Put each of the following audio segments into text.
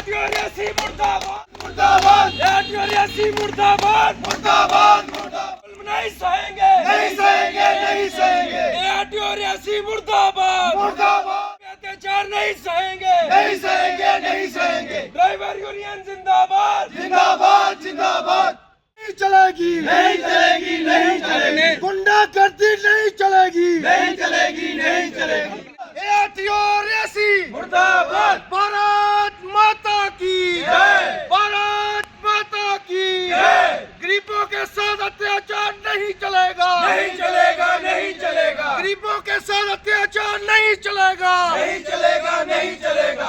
रियासी मुर्दाबाद मुर्दाबाद, रियासी मुर्दाबाद मुर्दाबाद मुर्दाबाद, नहीं सहेंगे नहीं सहेंगे नहीं सहेंगे, रियासी मुर्दाबाद मुर्दाबाद, अत्याचार नहीं सहेंगे नहीं सहेंगे नहीं सहेंगे, ड्राइवर यूनियन जिंदाबाद जिंदाबाद जिंदाबाद, नहीं चलेगी नहीं चलेगी नहीं चलेगी, गुंडागर्दी नहीं चलेगी नहीं चलेगी नहीं चलेगी, रियासी मुर्दाबाद, भारत माता की जय, भारत माता की जय, गरीबों के साथ अत्याचार नहीं चलेगा नहीं चलेगा नहीं चलेगा, गरीबों के साथ अत्याचार नहीं चलेगा नहीं चलेगा नहीं चलेगा,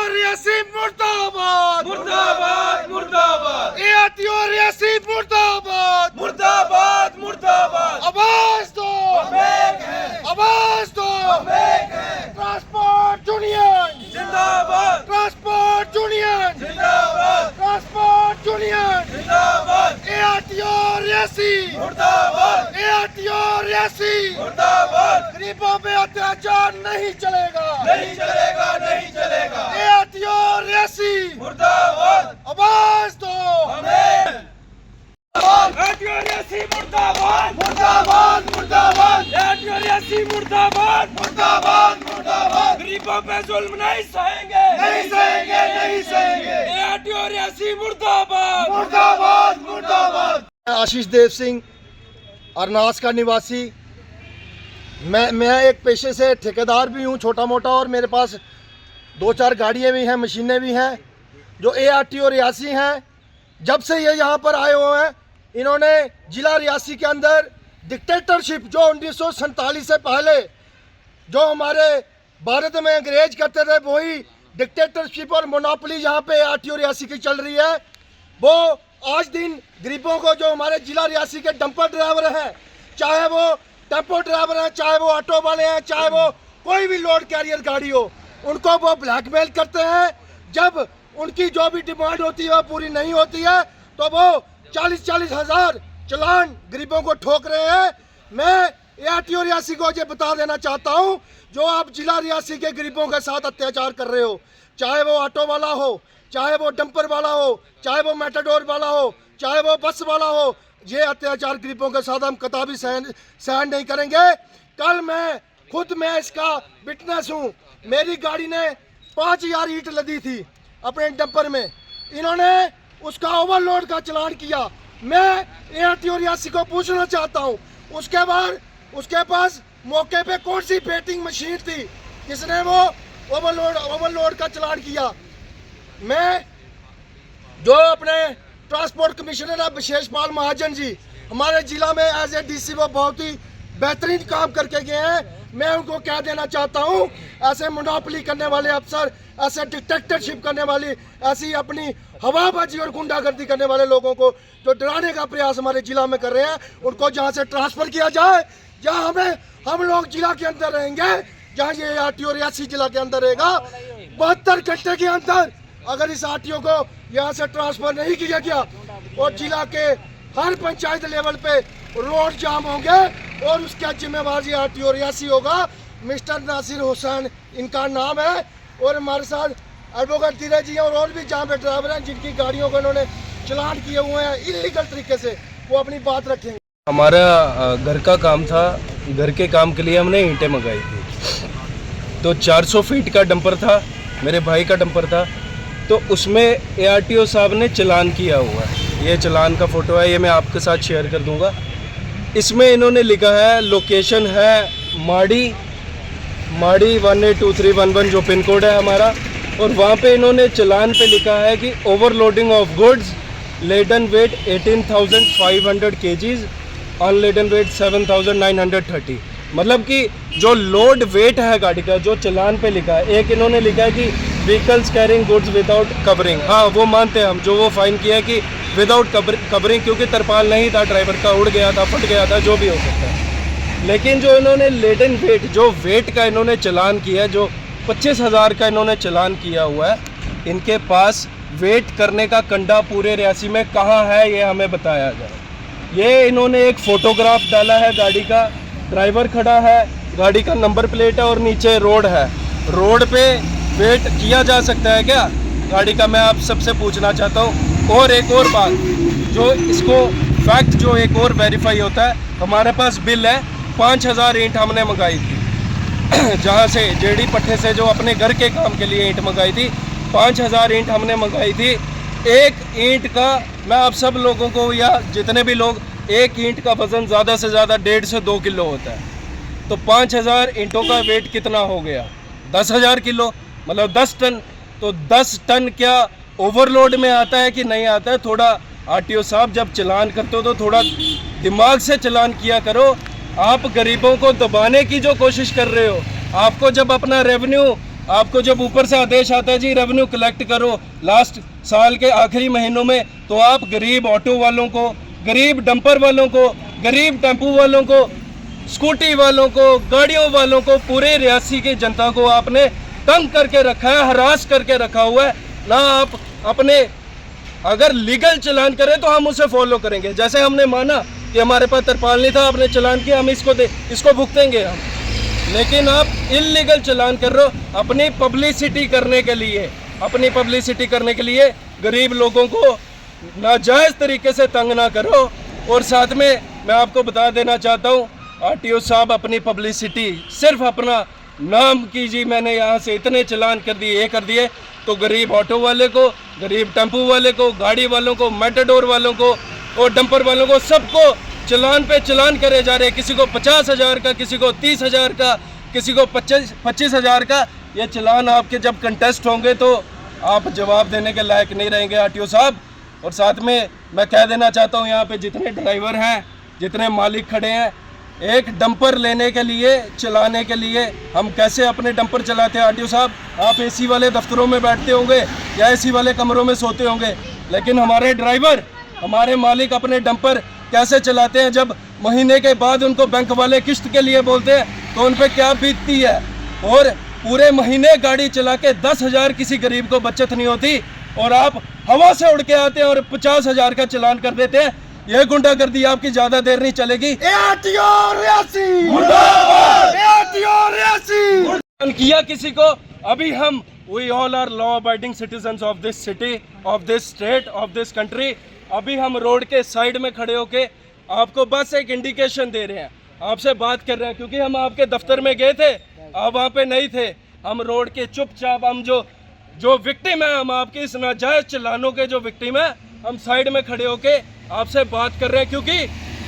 रियासी मुर्दाबाद मुर्दाबाद मुर्दाबाद, रियासी मुर्दाबाद मुर्दाबाद मुर्दाबाद, आवाज दो आवाज दो, ट्रांसपोर्ट यूनियन जिंदाबाद, ट्रांसपोर्ट यूनियन जिंदाबाद, ट्रांसपोर्ट यूनियन जिंदाबाद, रियासी मुर्दाबाद, रियासी मुर्दाबाद, गरीबों पे अत्याचार नहीं चलेगा नहीं चलेगा नहीं चलेगा, रियासी मुर्दाबाद, आवाज दो रियासी मुर्दाबाद मुर्दाबाद मुर्दाबाद, रियासी मुर्दाबाद मुर्दाबाद मुर्दाबाद, गरीबों पे जुल्म नहीं सहेंगे नहीं सहेंगे नहीं सहेंगे, रियासी मुर्दाबाद मुर्दाबाद मुर्दाबाद। आशीष देव सिंह, अरनास का निवासी। मैं एक पेशे से ठेकेदार भी हूँ छोटा मोटा, और मेरे पास 2-4 गाड़ियाँ भी हैं, मशीनें भी हैं जो ARTO रियासी हैं। जब से ये यहाँ पर आए हुए हैं, इन्होंने जिला रियासी के अंदर डिक्टेटरशिप जो 1947 से पहले जो हमारे भारत में अंग्रेज करते थे, वही डिक्टेटरशिप और मोनोपोली यहाँ पे ARTO रियासी की चल रही है। वो आज दिन गरीबों को, जो हमारे जिला रियासी के डंपर ड्राइवर हैं, चाहे वो टेम्पो ड्राइवर हैं, चाहे वो ऑटो वाले हैं, चाहे वो कोई भी लोड कैरियर गाड़ी हो, उनको वो ब्लैकमेल करते हैं। जब उनकी जो भी डिमांड होती है वो पूरी नहीं होती है, तो वो 40-40 हज़ार चलान गरीबों को ठोक रहे हैं। मैं ARTO रियासी को ये बता देना चाहता हूँ, जो आप जिला रियासी के गरीबों के साथ अत्याचार कर रहे हो, चाहे वो ऑटो वाला हो, चाहे वो डंपर वाला हो, चाहे वो मेटाडोर वाला हो, चाहे वो बस वाला हो, ये अत्याचार गरीबों के साथ हम कतई सहन नहीं करेंगे। कल मैं इसका विटनेस हूँ। मेरी गाड़ी ने 5000 ईंट लदी थी अपने डंपर में, इन्होंने उसका ओवरलोड का चलान किया। मैं ARTO रियासी को पूछना चाहता हूँ, उसके पास मौके पे कौन सी पेटिंग मशीन थी जिसने वो ओवरलोड का चलान किया। मैं जो अपने ट्रांसपोर्ट कमिश्नर है विशेष पाल महाजन जी, हमारे जिला में एज ए DC वो बहुत ही बेहतरीन काम करके गए हैं। मैं उनको कह देना चाहता हूँ, ऐसे मोनोपोली करने वाले अफसर, ऐसे डिक्टेटरशिप करने वाली, ऐसी अपनी हवाबाजी और गुंडागर्दी करने वाले लोगों को जो डराने का प्रयास हमारे जिला में कर रहे हैं, उनको जहाँ से ट्रांसफ़र किया जाए, जहाँ हम लोग जिला के अंदर रहेंगे, जहाँ ये ARTO रियासी जिला के अंदर रहेगा। 72 घंटे के अंदर अगर इस ARTO को यहाँ से ट्रांसफ़र नहीं किया गया, और जिला के हर पंचायत लेवल पे रोड जाम होंगे, और उसका जिम्मेवार ARTO रियासी होगा। मिस्टर नासिर हुसैन इनका नाम है, और हमारे साथ एडवोकेट धीरज जी हैं, और भी जहाँ पे ड्राइवर हैं जिनकी गाड़ियों को इन्होंने चलान किए हुए हैं इलीगल तरीके से, वो अपनी बात रखेंगे। हमारा घर का काम था, घर के काम के लिए हमने ईंटें मंगाई थी, तो 400 फीट का डंपर था, मेरे भाई का डंपर था, तो उसमें ARTO साहब ने चलान किया हुआ है। ये चलान का फ़ोटो है, ये मैं आपके साथ शेयर कर दूंगा। इसमें इन्होंने लिखा है, लोकेशन है माड़ी 182311 जो पिन कोड है हमारा, और वहाँ पे इन्होंने चलान पे लिखा है कि overloading of goods, laden weight 18,500 kgs, unladen weight 7,930। मतलब कि जो लोड वेट है गाड़ी का, जो चलान पे लिखा है, एक इन्होंने लिखा है कि vehicles carrying goods without covering. हाँ, वो मानते हैं हम, जो वो फाइन किया है कि विदाउट कवरिंग, क्योंकि तरपाल नहीं था, ड्राइवर का उड़ गया था, फट गया था, जो भी हो सकता है। लेकिन जो इन्होंने लेडन वेट, जो वेट का इन्होंने चलान किया है, जो 25,000 का इन्होंने चलान किया हुआ है, इनके पास वेट करने का कंडा पूरे रियासी में कहाँ है, ये हमें बताया जाए। ये इन्होंने एक फ़ोटोग्राफ डाला है गाड़ी का, ड्राइवर खड़ा है, गाड़ी का नंबर प्लेट है और नीचे रोड है। रोड पे वेट किया जा सकता है क्या? गाड़ी का मैं आप सबसे पूछना चाहता हूँ। और एक और बात, जो इसको फैक्ट जो एक और वेरीफाई होता है, हमारे पास बिल है 5000 ईंट हमने मंगाई थी जहाँ से जेडी पट्टे से, जो अपने घर के काम के लिए ईंट मंगाई थी, 5000 ईंट हमने मंगाई थी। एक ईंट का, मैं आप सब लोगों को या जितने भी लोग, एक ईंट का वज़न ज़्यादा से ज़्यादा 1.5 से 2 किलो होता है। तो 5000 ईंटों का वेट कितना हो गया? 10,000 किलो, मतलब 10 टन। तो 10 टन क्या ओवरलोड में आता है कि नहीं आता है? थोड़ा आरटीओ साहब जब चलान करते हो तो थोड़ा दिमाग से चलान किया करो। आप गरीबों को दबाने की जो कोशिश कर रहे हो, आपको जब अपना रेवेन्यू, आपको जब ऊपर से आदेश आता है जी रेवेन्यू कलेक्ट करो लास्ट साल के आखिरी महीनों में, तो आप गरीब ऑटो वालों को, गरीब डंपर वालों को, गरीब टेम्पू वालों को, स्कूटी वालों को, गाड़ियों वालों को, पूरे रियासी की जनता को आपने तंग करके रखा है, हरास करके रखा हुआ है ना। आप अपने अगर लीगल चलान करें तो हम उसे फॉलो करेंगे। जैसे हमने माना कि हमारे पास तरपाल नहीं था, आपने चलान किया, हम इसको भुगतेंगे हम। लेकिन आप इल्लीगल चलान कर रहे हो अपनी पब्लिसिटी करने के लिए, अपनी पब्लिसिटी करने के लिए। गरीब लोगों को नाजायज़ तरीके से तंग ना करो। और साथ में मैं आपको बता देना चाहता हूँ, आरटीओ साहब अपनी पब्लिसिटी सिर्फ अपना नाम कीजिए, मैंने यहाँ से इतने चलान कर दिए, ये कर दिए, तो गरीब ऑटो वाले को, गरीब टेम्पू वाले को, गाड़ी वालों को, मेटाडोर वालों को और डंपर वालों को, सबको चलान पे चलान करे जा रहे हैं। किसी को 50,000 का, किसी को 30,000 का, किसी को 25,000 का। ये चलान आपके जब कंटेस्ट होंगे तो आप जवाब देने के लायक नहीं रहेंगे आरटीओ साहब। और साथ में मैं कह देना चाहता हूँ, यहाँ पे जितने ड्राइवर हैं, जितने मालिक खड़े हैं, एक डंपर लेने के लिए, चलाने के लिए, हम कैसे अपने डंपर चलाते हैं आरटीओ साहब? आप एसी वाले दफ्तरों में बैठते होंगे या एसी वाले कमरों में सोते होंगे, लेकिन हमारे ड्राइवर, हमारे मालिक अपने डंपर कैसे चलाते हैं? जब महीने के बाद उनको बैंक वाले किस्त के लिए बोलते हैं तो उन पर क्या बीतती है। और पूरे महीने गाड़ी चला के 10,000 किसी गरीब को बचत नहीं होती, और आप हवा से उड़ के आते हैं और 50,000 का चलान कर देते हैं। यह गुंडागर्दी आपकी ज्यादा देर नहीं चलेगी। किया किसी को, अभी हम we all are law abiding citizens of this city, of this state, of this country. अभी हम रोड के साइड में खड़े होके आपको बस एक इंडिकेशन दे रहे हैं, आपसे बात कर रहे हैं, क्योंकि हम आपके दफ्तर में गए थे, आप वहाँ पे नहीं थे। हम रोड के चुपचाप, हम जो विक्टिम है, हम आपके इस नाजायज चलानों के जो विक्टिम है, हम साइड में खड़े होके आपसे बात कर रहे हैं। क्योंकि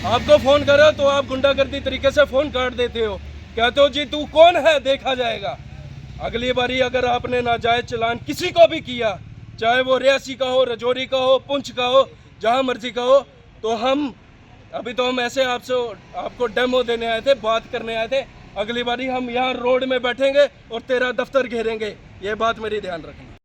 आपको फ़ोन करो तो आप गुंडागर्दी तरीके से फ़ोन काट देते हो, कहते हो जी तू कौन है, देखा जाएगा। अगली बारी अगर आपने नाजायज चलान किसी को भी किया, चाहे वो रियासी का हो, रजौरी का हो, पुंछ का हो, जहाँ मर्जी का हो, तो हम अभी तो हम ऐसे आपको डेमो देने आए थे, बात करने आए थे। अगली बारी हम यहाँ रोड में बैठेंगे और तेरा दफ्तर घेरेंगे, ये बात मेरी ध्यान रखना।